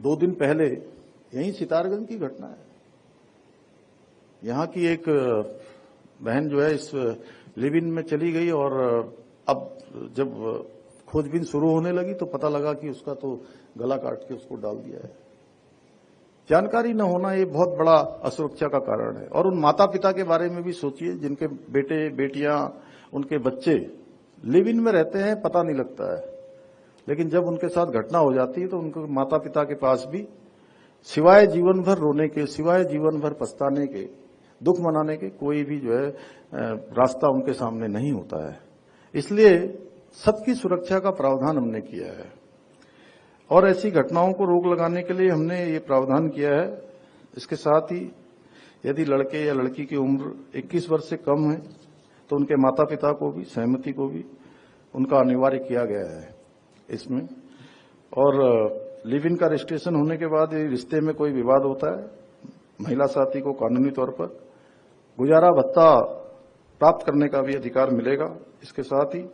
2 दिन पहले यही सितारगंज की घटना है। यहाँ की एक बहन जो है इस लिव इन में चली गई और अब जब खोजबीन शुरू होने लगी तो पता लगा कि उसका तो गला काट के उसको डाल दिया है। जानकारी न होना ये बहुत बड़ा असुरक्षा का कारण है। और उन माता पिता के बारे में भी सोचिए जिनके बेटे बेटियां उनके बच्चे लिव इन में रहते हैं, पता नहीं लगता है, लेकिन जब उनके साथ घटना हो जाती है तो उनके माता पिता के पास भी सिवाय जीवन भर रोने के, सिवाय जीवन भर पछताने के, दुख मनाने के कोई भी जो है रास्ता उनके सामने नहीं होता है। इसलिए सबकी सुरक्षा का प्रावधान हमने किया है और ऐसी घटनाओं को रोक लगाने के लिए हमने ये प्रावधान किया है। इसके साथ ही यदि लड़के या लड़की की उम्र 21 वर्ष से कम है तो उनके माता पिता को भी, सहमति को भी उनका अनिवार्य किया गया है इसमें। और लिव इन का रजिस्ट्रेशन होने के बाद रिश्ते में कोई विवाद होता है, महिला साथी को कानूनी तौर पर गुजारा भत्ता प्राप्त करने का भी अधिकार मिलेगा। इसके साथ ही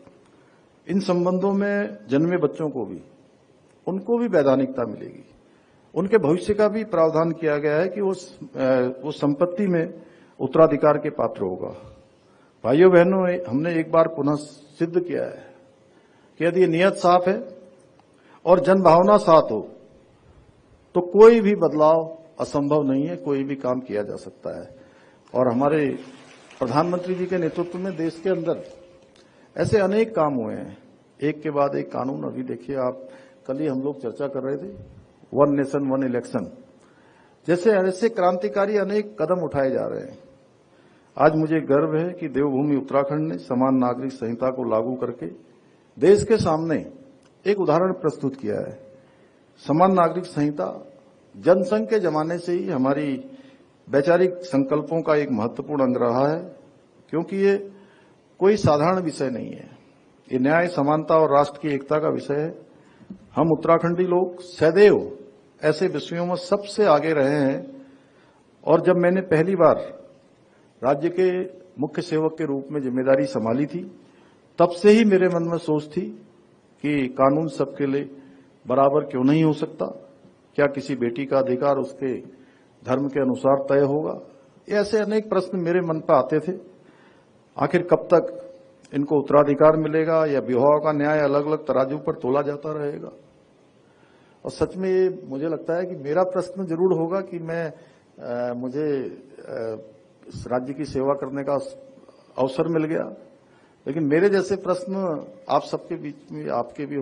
इन संबंधों में जन्मे बच्चों को भी, उनको भी वैधानिकता मिलेगी। उनके भविष्य का भी प्रावधान किया गया है कि वो संपत्ति में उत्तराधिकार के पात्र होगा। भाइयों बहनों, हमने एक बार पुनः सिद्ध किया है कि यदि नियत साफ है और जनभावना साथ हो तो कोई भी बदलाव असंभव नहीं है, कोई भी काम किया जा सकता है। और हमारे प्रधानमंत्री जी के नेतृत्व में देश के अंदर ऐसे अनेक काम हुए हैं, एक के बाद एक कानून। अभी देखिए आप, कल ही हम लोग चर्चा कर रहे थे 1 नेशन 1 इलेक्शन जैसे ऐसे क्रांतिकारी अनेक कदम उठाए जा रहे हैं। आज मुझे गर्व है कि देवभूमि उत्तराखंड ने समान नागरिक संहिता को लागू करके देश के सामने एक उदाहरण प्रस्तुत किया है। समान नागरिक संहिता जनसंघ के जमाने से ही हमारी वैचारिक संकल्पों का एक महत्वपूर्ण अंग रहा है, क्योंकि ये कोई साधारण विषय नहीं है। ये न्याय, समानता और राष्ट्र की एकता का विषय है। हम उत्तराखंडी लोग सदैव ऐसे विषयों में सबसे आगे रहे हैं। और जब मैंने पहली बार राज्य के मुख्य सेवक के रूप में जिम्मेदारी संभाली थी, तब से ही मेरे मन में सोच थी कि कानून सबके लिए बराबर क्यों नहीं हो सकता। क्या किसी बेटी का अधिकार उसके धर्म के अनुसार तय होगा? ऐसे अनेक प्रश्न मेरे मन पर आते थे। आखिर कब तक इनको उत्तराधिकार मिलेगा या विवाह का न्याय अलग अलग तराजू पर तोला जाता रहेगा? और सच में ये मुझे लगता है कि मेरा प्रश्न जरूर होगा कि मुझे इस राज्य की सेवा करने का अवसर मिल गया, लेकिन मेरे जैसे प्रश्न आप सबके बीच में आपके भी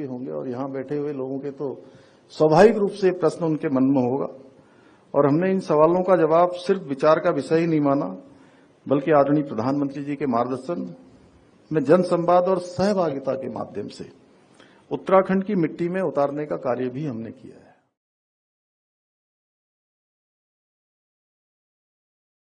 होंगे और यहाँ बैठे हुए लोगों के तो स्वाभाविक रूप से प्रश्न उनके मन में होगा। और हमने इन सवालों का जवाब सिर्फ विचार का विषय ही नहीं माना, बल्कि आदरणीय प्रधानमंत्री जी के मार्गदर्शन में जन संवाद और सहभागिता के माध्यम से उत्तराखंड की मिट्टी में उतारने का कार्य भी हमने किया है।